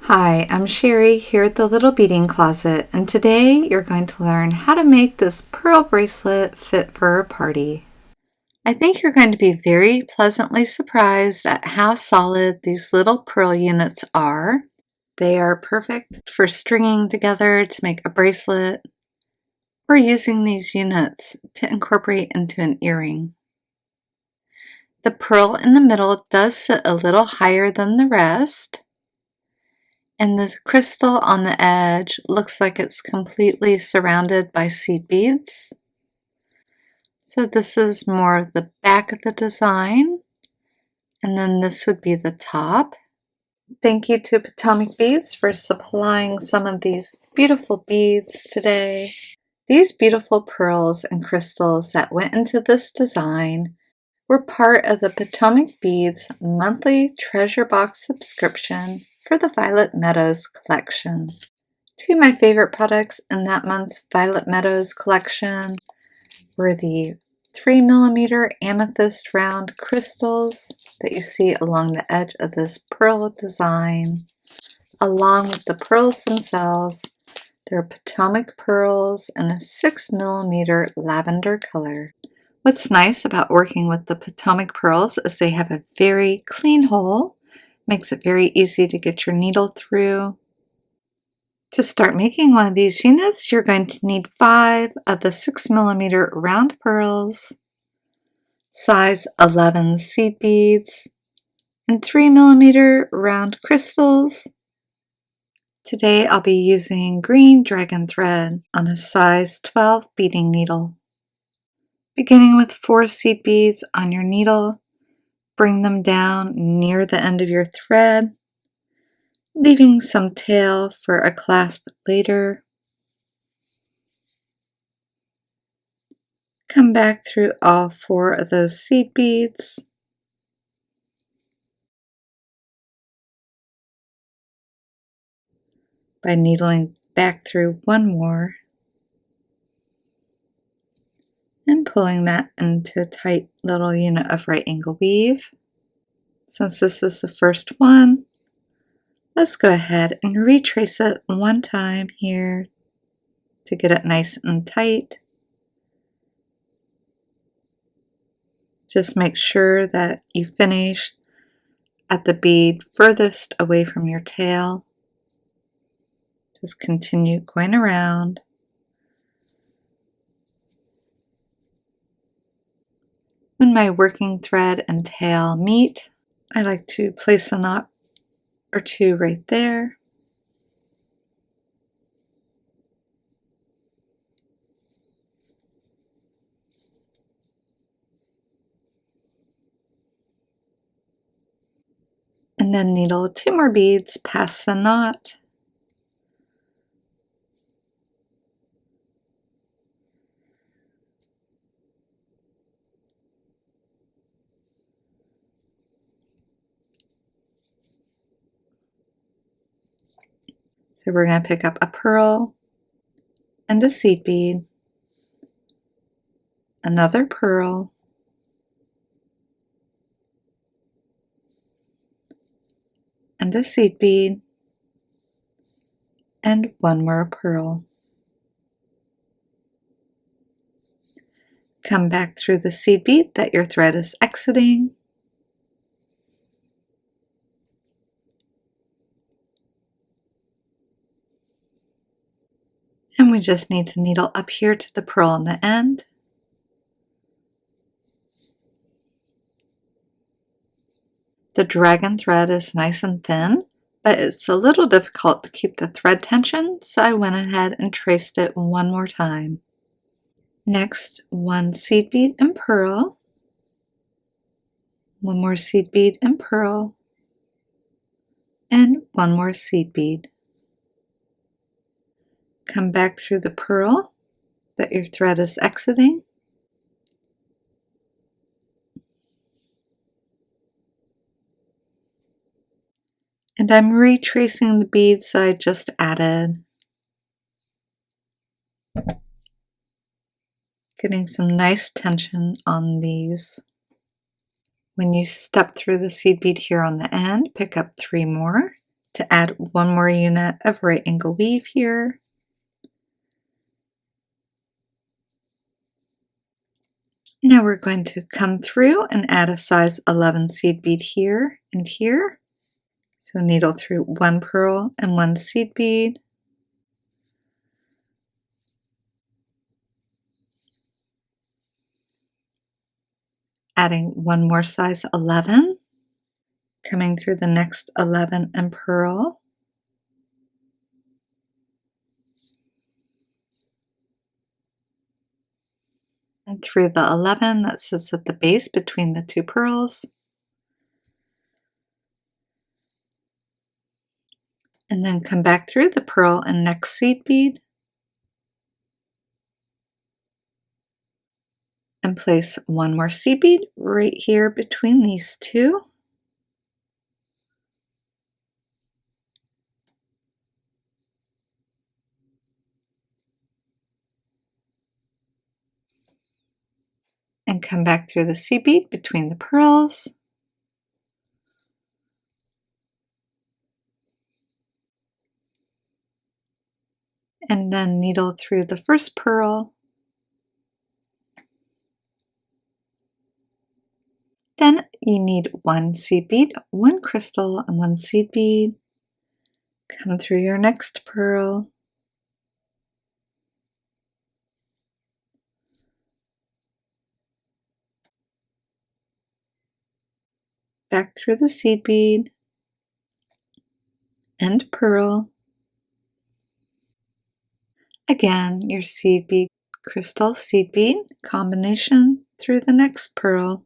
Hi, I'm Sherry here at the Little Beading Closet, and today you're going to learn how to make this pearl bracelet fit for a party. I think you're going to be very pleasantly surprised at how solid these little pearl units are. They are perfect for stringing together to make a bracelet or using these units to incorporate into an earring. The pearl in the middle does sit a little higher than the rest, and the crystal on the edge looks like it's completely surrounded by seed beads. So this is more of the back of the design, and then this would be the top. Thank you to PotomacBeads for supplying some of these beautiful beads today. These beautiful pearls and crystals that went into this design were part of the PotomacBeads monthly treasure box subscription for the Violet Meadows collection. Two of my favorite products in that month's Violet Meadows collection were the 3mm amethyst round crystals that you see along the edge of this pearl design, along with the pearls themselves. They're Potomac pearls in a 6mm lavender color. What's nice about working with the Potomac pearls is they have a very clean hole. Makes it very easy to get your needle through. To start making one of these units, you're going to need 5 of the 6mm round pearls, size 11 seed beads, and 3mm round crystals. Today I'll be using green dragon thread on a size 12 beading needle. Beginning with 4 seed beads on your needle, bring them down near the end of your thread, leaving some tail for a clasp later. Come back through all 4 of those seed beads. By needling back through one more and pulling that into a tight little unit of right angle weave. Since this is the first one, let's go ahead and retrace it one time here to get it nice and tight. Just make sure that you finish at the bead furthest away from your tail. Just continue going around. When my working thread and tail meet, I like to place a knot or two right there. And then needle 2 more beads past the knot. So we're going to pick up a pearl and a seed bead, another pearl, and a seed bead, and one more pearl. Come back through the seed bead that your thread is exiting. And we just need to needle up here to the pearl on the end. The dragon thread is nice and thin, but it's a little difficult to keep the thread tension, so I went ahead and traced it one more time. Next, 1 seed bead and pearl, 1 more seed bead and pearl, and 1 more seed bead. Come back through the pearl that your thread is exiting. And I'm retracing the beads I just added. Getting some nice tension on these. When you step through the seed bead here on the end, pick up 3 more to add one more unit of right angle weave here. Now we're going to come through and add a size 11 seed bead here and here. So needle through one pearl and one seed bead. Adding one more size 11, coming through the next 11 and pearl. And through the 11 that sits at the base between the two pearls. And then come back through the pearl and next seed bead. And place one more seed bead right here between these two. And come back through the seed bead between the pearls. And then needle through the first pearl. Then you need one seed bead, one crystal, and one seed bead. Come through your next pearl. Back through the seed bead and pearl. Again, your seed bead, crystal, seed bead combination through the next pearl.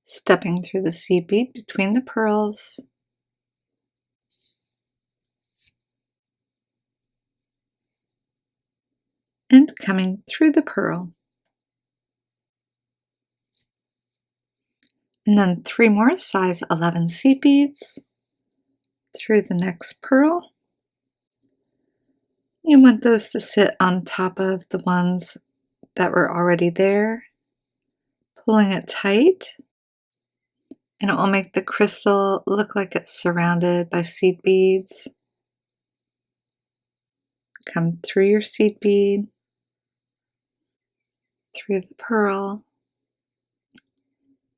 Stepping through the seed bead between the pearls. And coming through the pearl. And then 3 more size 11 seed beads through the next pearl. You want those to sit on top of the ones that were already there, pulling it tight, and it will make the crystal look like it's surrounded by seed beads. Come through your seed bead, through the pearl,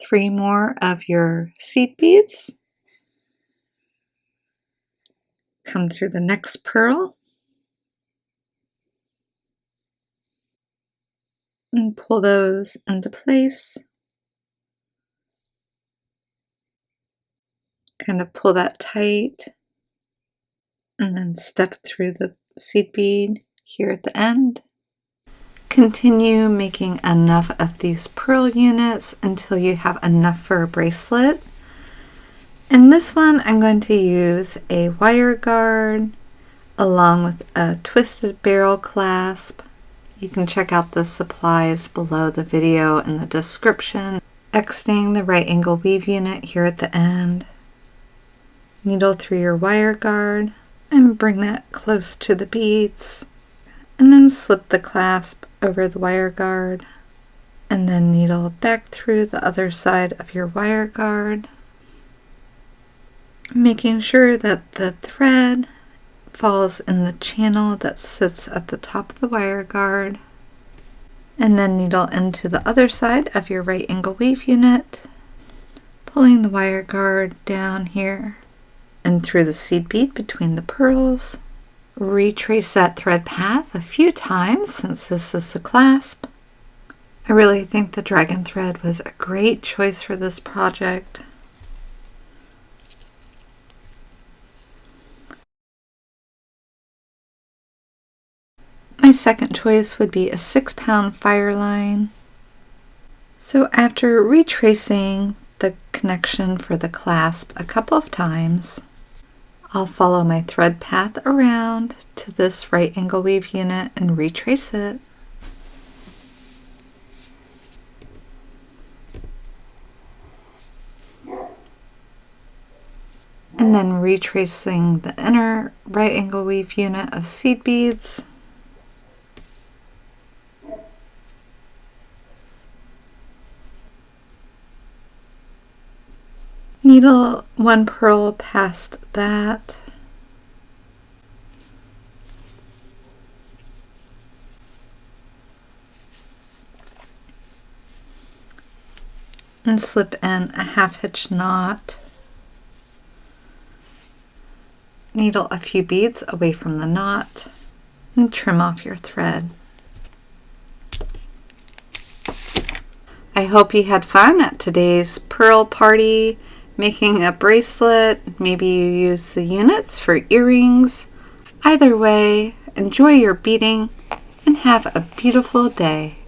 3 more of your seed beads, come through the next pearl, and pull those into place. Kind of pull that tight, and then step through the seed bead here at the end. Continue making enough of these pearl units until you have enough for a bracelet. In this one, I'm going to use a wire guard along with a twisted barrel clasp. You can check out the supplies below the video in the description. Exiting the right angle weave unit here at the end. Needle through your wire guard and bring that close to the beads. And then slip the clasp over the wire guard. And then needle back through the other side of your wire guard. Making sure that the thread falls in the channel that sits at the top of the wire guard. And then needle into the other side of your right angle weave unit, pulling the wire guard down here and through the seed bead between the pearls. Retrace that thread path a few times since this is the clasp. I really think the dragon thread was a great choice for this project. My second choice would be a 6-pound fire line. So after retracing the connection for the clasp a couple of times, I'll follow my thread path around to this right angle weave unit and retrace it. And then retracing the inner right angle weave unit of seed beads. needle one pearl past that. And slip in a half hitch knot. Needle a few beads away from the knot and trim off your thread. I hope you had fun at today's pearl party making a bracelet. Maybe you use the units for earrings. Either way, enjoy your beading and have a beautiful day.